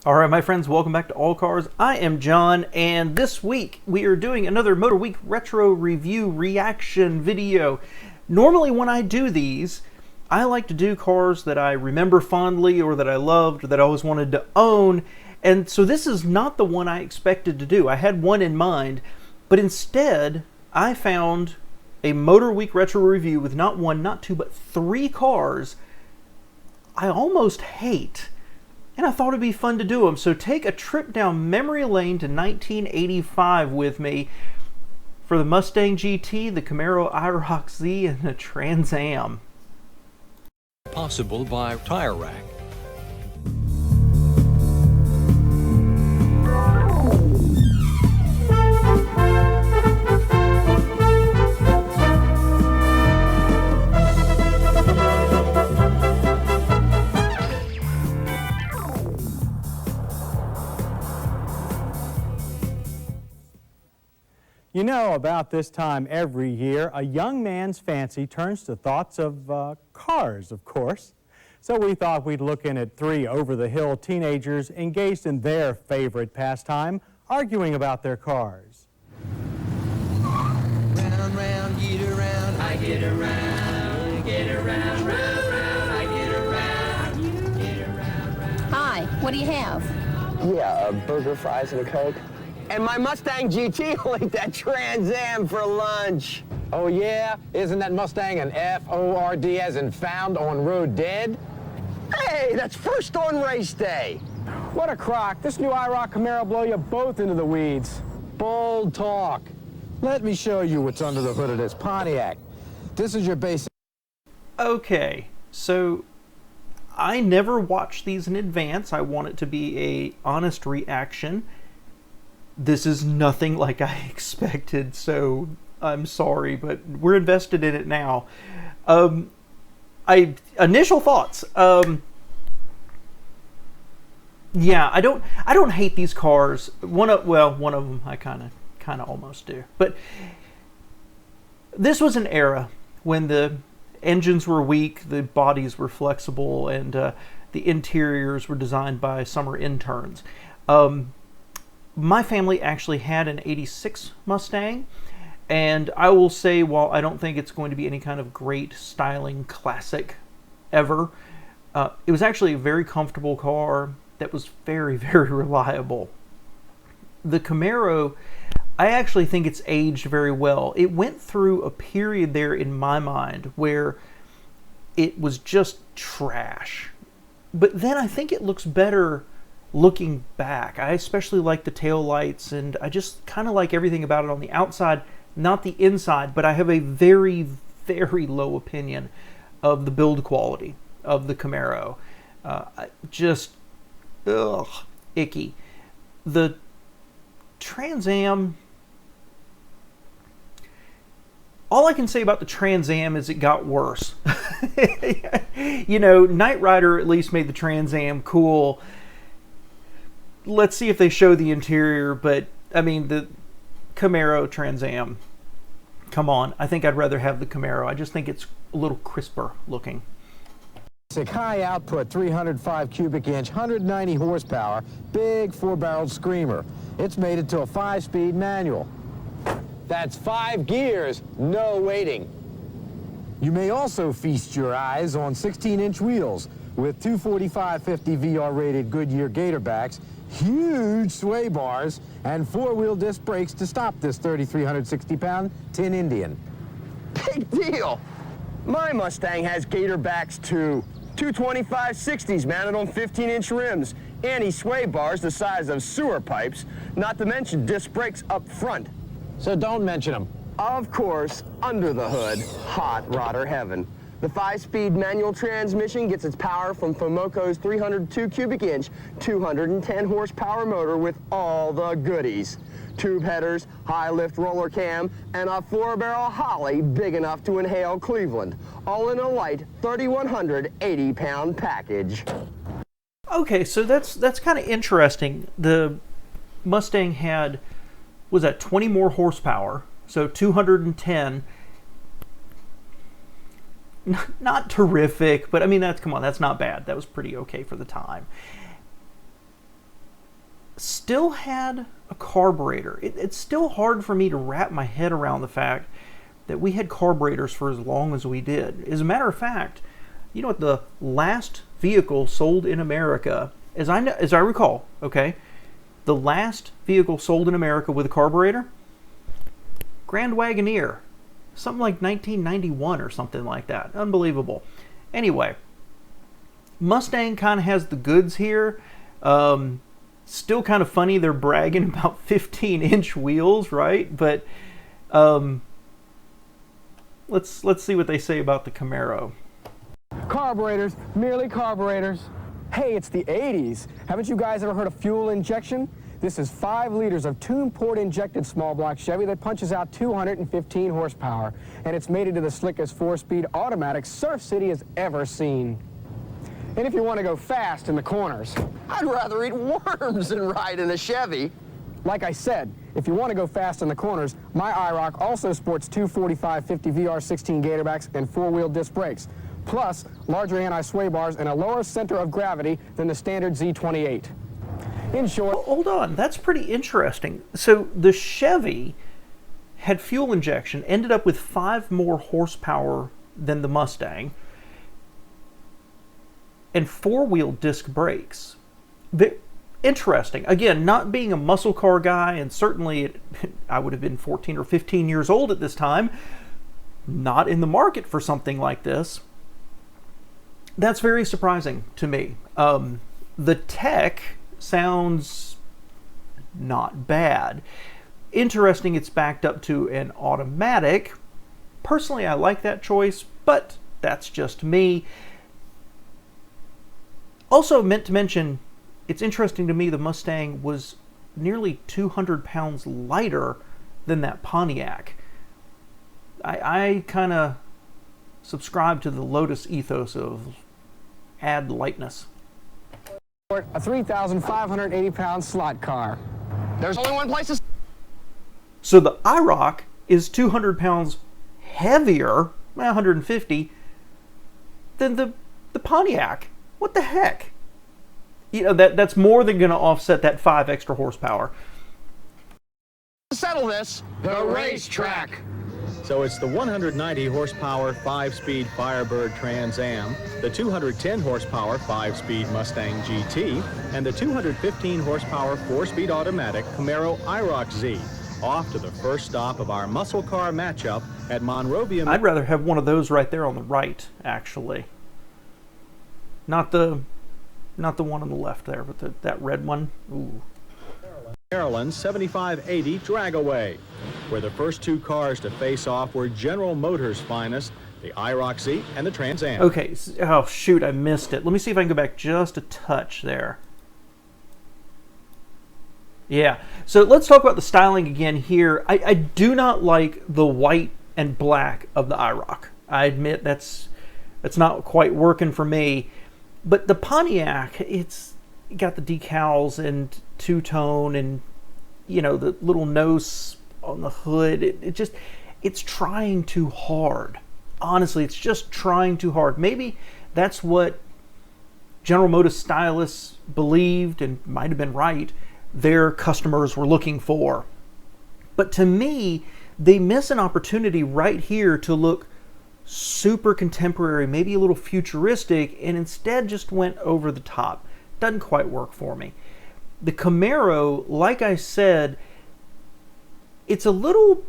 All right, my friends, welcome back to All Cars. I am John, and this week we are doing another Motorweek Retro review reaction video. Normally when I do these, I like to do cars that I remember fondly or that I loved, or that I always wanted to own, and so this is not the one I expected to do. I had one in mind, but instead I found a Motorweek Retro review with not one, not two, but three cars I almost hate. And I thought it'd be fun to do them. So take a trip down memory lane to 1985 with me for the Mustang GT, the Camaro IROC-Z, and the Trans Am. Possible by Tire Rack. You know, about this time every year, a young man's fancy turns to thoughts of cars, of course. So we thought we'd look in at three over-the-hill teenagers engaged in their favorite pastime, arguing about their cars. Round, round, get around, I get around, get around, round, round, I get around, you get around, round. Hi, what do you have? Yeah, a burger, fries, and a Coke. And my Mustang GT will eat that Trans Am for lunch. Oh yeah? Isn't that Mustang an F-O-R-D as in found on road dead? Hey, that's first on race day. What a crock. This new IROC Camaro blow you both into the weeds. Bold talk. Let me show you what's under the hood of this Pontiac. This is your basic... Okay, so I never watch these in advance. I want it to be an honest reaction. This is nothing like I expected, so I'm sorry, but we're invested in it now. Initial thoughts. Yeah, I don't hate these cars. One of them I kind of almost do. But this was an era when the engines were weak, the bodies were flexible, and the interiors were designed by summer interns. My family actually had an 86 Mustang, and I will say, while I don't think it's going to be any kind of great styling classic ever, it was actually a very comfortable car that was very, very reliable. The Camaro, I actually think it's aged very well. It went through a period there in my mind where it was just trash, but then I think it looks better looking back. I especially like the tail lights, and I just kind of like everything about it on the outside, not the inside, but I have a very, very low opinion of the build quality of the Camaro. Just, ugh, icky. The Trans Am, all I can say about the Trans Am is it got worse. You know, Knight Rider at least made the Trans Am cool. Let's see if they show the interior, but I mean, the Camaro Trans Am, come on. I think I'd rather have the Camaro. I just think it's a little crisper looking. High output, 305 cubic inch, 190 horsepower, big 4-barreled screamer. It's made it to a 5-speed manual. That's 5 gears, no waiting. You may also feast your eyes on 16-inch wheels with 245/50 VR rated Goodyear Gatorbacks, huge sway bars, and 4-wheel disc brakes to stop this 3,360-pound Tin Indian. Big deal. My Mustang has Gatorbacks too. 225/60s mounted on 15-inch rims, anti-sway bars the size of sewer pipes, not to mention disc brakes up front. So don't mention them. Of course, under the hood, hot rodder heaven. The 5-speed manual transmission gets its power from Fomoco's 302 cubic inch, 210 horsepower motor with all the goodies. Tube headers, high lift roller cam, and a 4-barrel Holly big enough to inhale Cleveland. All in a light 3,180-pound package. Okay, so that's kind of interesting. The Mustang had, was that 20 more horsepower, so 210. Not terrific, but I mean, come on, that's not bad. That was pretty okay for the time. still had a carburetor. It's still hard for me to wrap my head around the fact that we had carburetors for as long as we did. As a matter of fact, you know what the last vehicle sold in America, as I recall, okay, the last vehicle sold in America with a carburetor? Grand Wagoneer. Something like 1991 or something like that. Unbelievable. Anyway, Mustang kind of has the goods here. Still kind of funny they're bragging about 15-inch wheels, right? But let's see what they say about the Camaro. Carburetors, merely carburetors. Hey, it's the 80s. Haven't you guys ever heard of fuel injection? This is 5 liters of tune-port injected small block Chevy that punches out 215 horsepower. And it's made into the slickest 4-speed automatic Surf City has ever seen. And if you want to go fast in the corners, I'd rather eat worms than ride in a Chevy. like I said, if you want to go fast in the corners, my IROC also sports 245/50 VR16 Gatorbacks and 4-wheel disc brakes, plus larger anti-sway bars and a lower center of gravity than the standard Z28. In short... Hold on, that's pretty interesting. So the Chevy had fuel injection, ended up with 5 more horsepower than the Mustang, and 4-wheel disc brakes. Interesting. Again, not being a muscle car guy, and certainly I would have been 14 or 15 years old at this time, not in the market for something like this. That's very surprising to me. The tech sounds not bad. Interesting, it's backed up to an automatic. Personally, I like that choice, but that's just me. Also meant to mention, it's interesting to me the Mustang was nearly 200 pounds lighter than that Pontiac. I kind of subscribe to the Lotus ethos of add lightness. A 3,580-pound slot car. There's only one place to... So the IROC is 200 pounds heavier, 150, than the Pontiac. What the heck? You know, that's more than going to offset that 5 extra horsepower. settle this, the racetrack. So it's the 190 horsepower 5-speed Firebird Trans Am, the 210 horsepower 5-speed Mustang GT, and the 215 horsepower 4-speed automatic Camaro IROC-Z. Off to the first stop of our muscle car matchup at Monrovia. I'd rather have one of those right there on the right, actually. Not the one on the left there, but that red one. Ooh. Maryland's 7580 Dragaway, where the first 2 cars to face off were General Motors' finest, the IROC-Z and the Trans Am. Okay, oh shoot, I missed it. Let me see if I can go back just a touch there. Yeah, so let's talk about the styling again here. I do not like the white and black of the IROC. I admit that's not quite working for me. But the Pontiac, it's got the decals and two-tone and, you know, the little nose on the hood. It's trying too hard. Honestly, it's just trying too hard. Maybe that's what General Motors stylists believed, and might have been right, their customers were looking for. But to me, they miss an opportunity right here to look super contemporary, maybe a little futuristic, and instead just went over the top. Doesn't quite work for me. The Camaro, like I said, it's a little,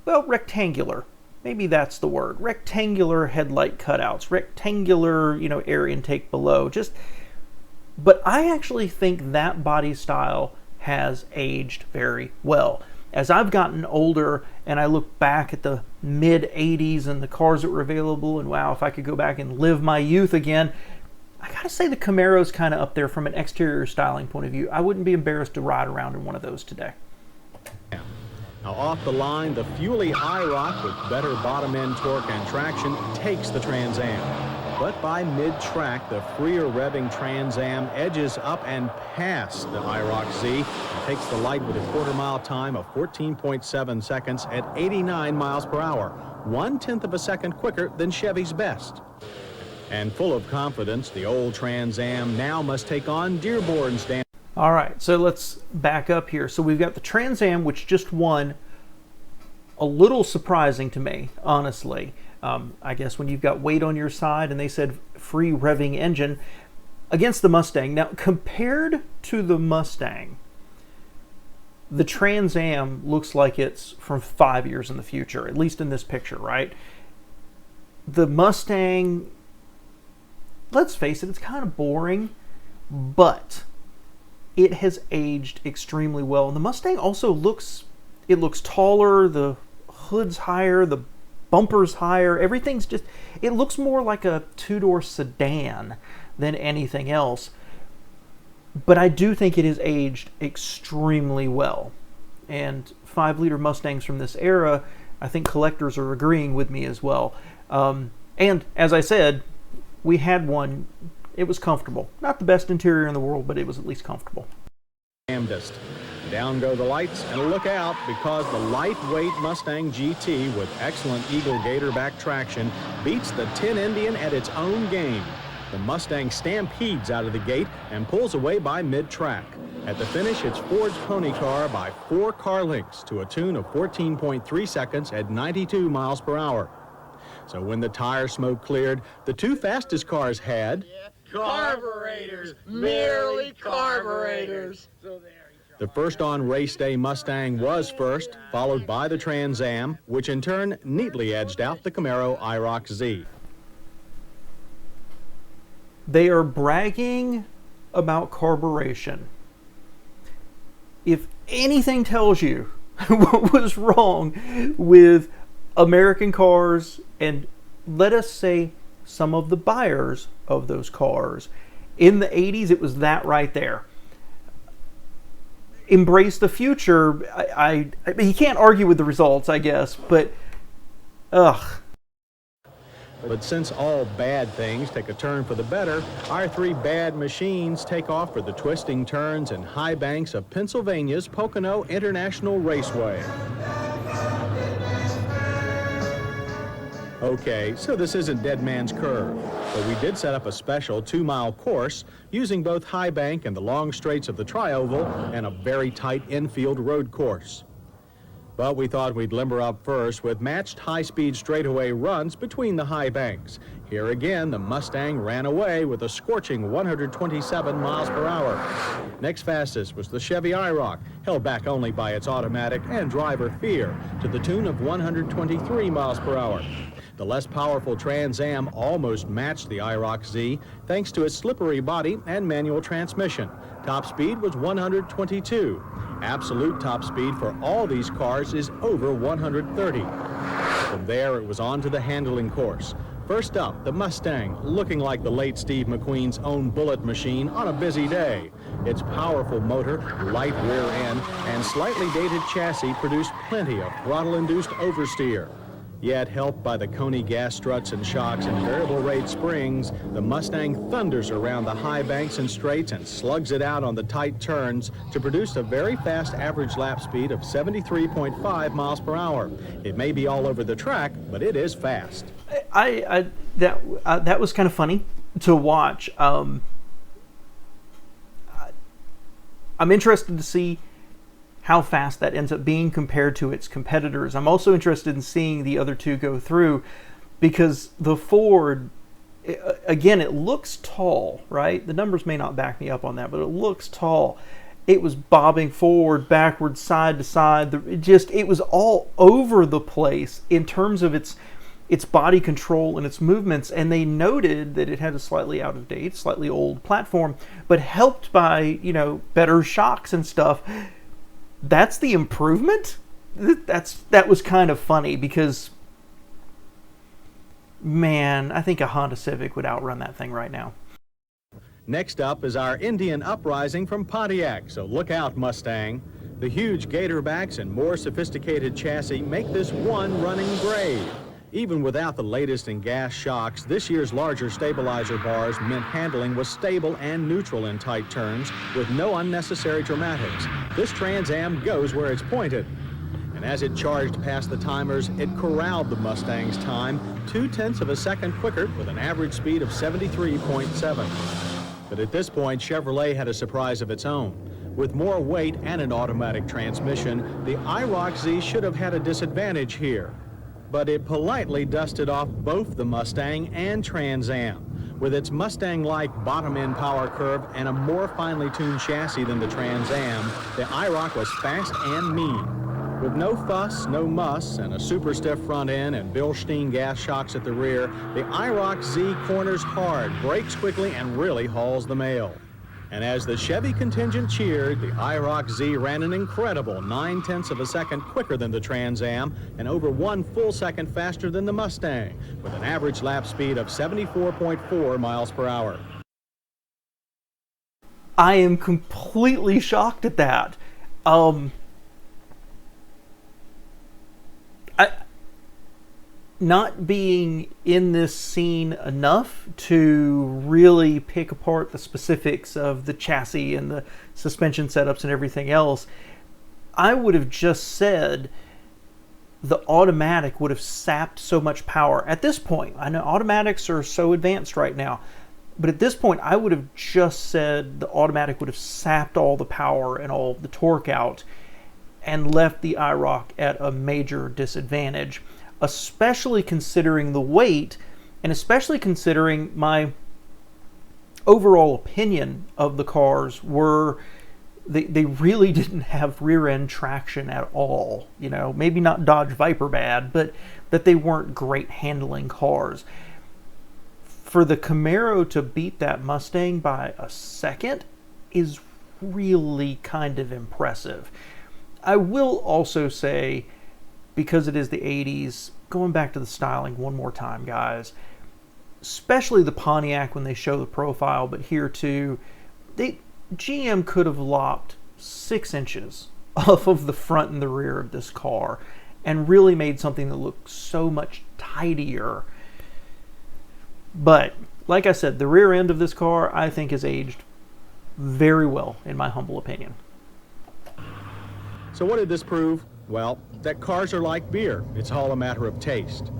well, rectangular. Maybe that's the word. Rectangular headlight cutouts, rectangular, you know, air intake below. But I actually think that body style has aged very well. As I've gotten older and I look back at the mid-'80s and the cars that were available, and wow, if I could go back and live my youth again, I gotta say the Camaro's kind of up there from an exterior styling point of view. I wouldn't be embarrassed to ride around in one of those today. Now off the line, the Fuelie IROC with better bottom-end torque and traction takes the Trans Am. But by mid-track, the freer revving Trans Am edges up and past the IROC-Z and takes the light with a quarter-mile time of 14.7 seconds at 89 miles per hour, 1/10 of a second quicker than Chevy's best. And full of confidence, the old Trans Am now must take on Dearborn's All right, so let's back up here. So we've got the Trans Am, which just won. A little surprising to me, honestly. I guess when you've got weight on your side and they said free revving engine against the Mustang. Now, compared to the Mustang, the Trans Am looks like it's from 5 years in the future, at least in this picture, right? The Mustang, let's face it, it's kind of boring, but it has aged extremely well. And the Mustang also looks taller, the hood's higher, the bumper's higher, everything's just, it looks more like a two-door sedan than anything else. But I do think it has aged extremely well. And 5-liter Mustangs from this era, I think collectors are agreeing with me as well. And as I said, we had one. It was comfortable. Not the best interior in the world, but it was at least comfortable. Damnedest. Down go the lights, and look out, because the lightweight Mustang GT with excellent Eagle Gatorback traction beats the Tin Indian at its own game. The Mustang stampedes out of the gate and pulls away by mid-track. At the finish, it's Ford's pony car by 4 car lengths to a tune of 14.3 seconds at 92 miles per hour. So when the tire smoke cleared, the 2 fastest cars had Carburetors, merely carburetors. the first on race day Mustang was first, followed by the Trans Am, which in turn neatly edged out the Camaro IROC-Z. They are bragging about carburation. If anything tells you what was wrong with American cars, and let us say some of the buyers of those cars in the 80s, it was that right there. Embrace the future. I mean, you can't argue with the results, I guess, but ugh. But since all bad things take a turn for the better, our 3 bad machines take off for the twisting turns and high banks of Pennsylvania's Pocono International Raceway. Okay, so this isn't Dead Man's Curve, but we did set up a special 2-mile course using both high bank and the long straights of the tri-oval and a very tight infield road course. But we thought we'd limber up first with matched high-speed straightaway runs between the high banks. Here again, the Mustang ran away with a scorching 127 miles per hour. Next fastest was the Chevy IROC, held back only by its automatic and driver fear, to the tune of 123 miles per hour. The less powerful Trans Am almost matched the IROC-Z thanks to its slippery body and manual transmission. Top speed was 122. Absolute top speed for all these cars is over 130. From there, it was on to the handling course. First up, the Mustang, looking like the late Steve McQueen's own bullet machine on a busy day. Its powerful motor, light rear end, and slightly dated chassis produced plenty of throttle-induced oversteer. Yet, helped by the Coney gas struts and shocks and variable rate springs, the Mustang thunders around the high banks and straights and slugs it out on the tight turns to produce a very fast average lap speed of 73.5 miles per hour. It may be all over the track, but it is fast. That was kind of funny to watch. I'm interested to see how fast that ends up being compared to its competitors. I'm also interested in seeing the other 2 go through, because the Ford, again, it looks tall, right? The numbers may not back me up on that, but it looks tall. It was bobbing forward, backwards, side to side. It was all over the place in terms of its body control and its movements, and they noted that it had a slightly out of date, slightly old platform, but helped by, better shocks and stuff. That's the improvement? That was kind of funny, because, man, I think a Honda Civic would outrun that thing right now. Next up is our Indian Uprising from Pontiac, so look out, Mustang. The huge Gatorbacks and more sophisticated chassis make this one running brave. Even without the latest in gas shocks, this year's larger stabilizer bars meant handling was stable and neutral in tight turns with no unnecessary dramatics. This Trans Am goes where it's pointed. And as it charged past the timers, it corralled the Mustang's time 0.2 of a second quicker with an average speed of 73.7. But at this point, Chevrolet had a surprise of its own. With more weight and an automatic transmission, the IROC-Z should have had a disadvantage here. But it politely dusted off both the Mustang and Trans Am. With its Mustang-like bottom-end power curve and a more finely tuned chassis than the Trans Am, the IROC was fast and mean. With no fuss, no muss, and a super stiff front end and Bilstein gas shocks at the rear, the IROC-Z corners hard, brakes quickly, and really hauls the mail. And as the Chevy contingent cheered, the IROC-Z ran an incredible 9/10 of a second quicker than the Trans Am and over 1 full second faster than the Mustang, with an average lap speed of 74.4 miles per hour. I am completely shocked at that. Not being in this scene enough to really pick apart the specifics of the chassis and the suspension setups and everything else, I would have just said the automatic would have sapped so much power. At this point, I know automatics are so advanced right now, but at this point I would have just said the automatic would have sapped all the power and all the torque out and left the IROC at a major disadvantage, especially considering the weight and especially considering my overall opinion of the cars were they really didn't have rear end traction at all. You know, maybe not Dodge Viper bad, but that they weren't great handling cars. For the Camaro to beat that Mustang by a second is really kind of impressive. I will also say, because it is the 80s, going back to the styling one more time, guys, especially the Pontiac when they show the profile, but here too, GM could have lopped 6 inches off of the front and the rear of this car and really made something that looked so much tidier. But like I said, the rear end of this car I think has aged very well, in my humble opinion. So what did this prove? Well, that cars are like beer. It's all a matter of taste.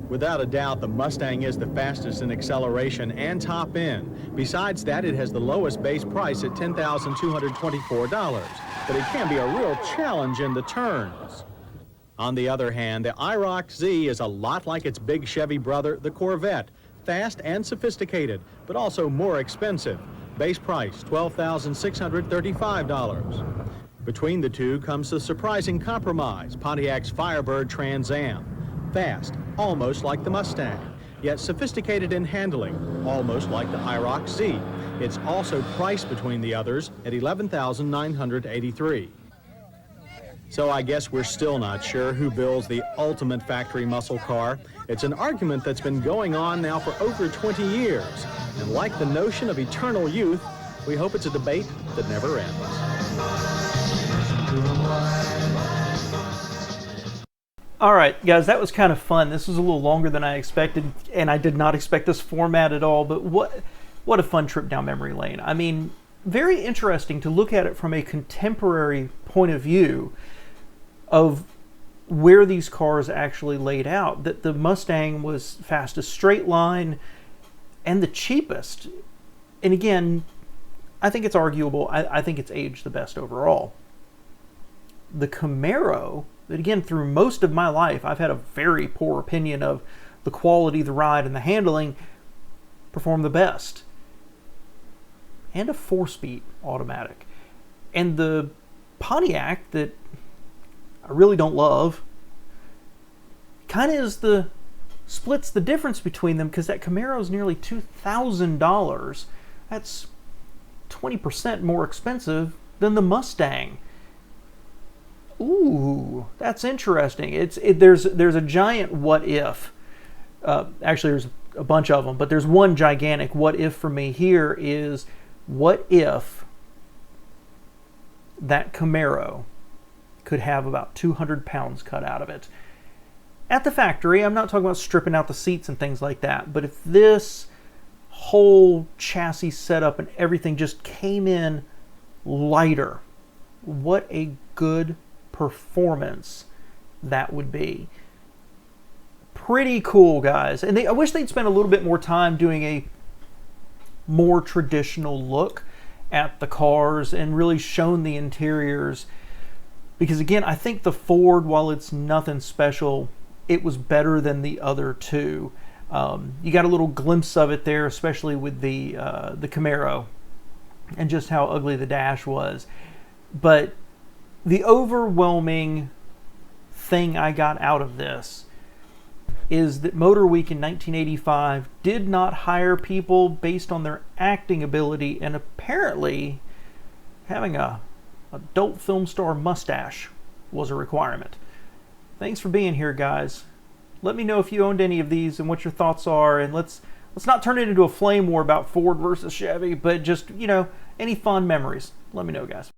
Without a doubt, the Mustang is the fastest in acceleration and top end. Besides that, it has the lowest base price at $10,224, but it can be a real challenge in the turns. On the other hand, the IROC-Z is a lot like its big Chevy brother, the Corvette. Fast and sophisticated, but also more expensive. Base price, $12,635. Between the two comes the surprising compromise, Pontiac's Firebird Trans Am. Fast, almost like the Mustang, yet sophisticated in handling, almost like the IROC-Z. It's also priced between the others at $11,983. So I guess we're still not sure who builds the ultimate factory muscle car. It's an argument that's been going on now for over 20 years. And like the notion of eternal youth, we hope it's a debate that never ends. All right, guys, that was kind of fun. This was a little longer than I expected, and I did not expect this format at all, but what a fun trip down memory lane. I mean, very interesting to look at it from a contemporary point of view of where these cars actually laid out. That the Mustang was fastest straight line and the cheapest. And again, I think it's arguable. I think it's aged the best overall. The Camaro, that again, through most of my life, I've had a very poor opinion of the quality, the ride, and the handling, performed the best. And a 4-speed automatic. And the Pontiac, that I really don't love, kind of is splits the difference between them, because that Camaro is nearly $2,000. That's 20% more expensive than the Mustang. Ooh, that's interesting. There's a giant what if. Actually, there's a bunch of them, but there's one gigantic what if for me here is, what if that Camaro could have about 200 pounds cut out of it? At the factory, I'm not talking about stripping out the seats and things like that, but if this whole chassis setup and everything just came in lighter, what a good performance that would be. Pretty cool, guys. And I wish they'd spend a little bit more time doing more traditional look at the cars and really shown the interiors. Because again, I think the Ford, while it's nothing special, it was better than the other two. You got a little glimpse of it there, especially with the Camaro and just how ugly the dash was. But the overwhelming thing I got out of this is that Motorweek in 1985 did not hire people based on their acting ability, and apparently having a adult film star mustache was a requirement. Thanks for being here, guys. Let me know if you owned any of these and what your thoughts are, and let's not turn it into a flame war about Ford versus Chevy, but just, you know, any fond memories. Let me know, guys.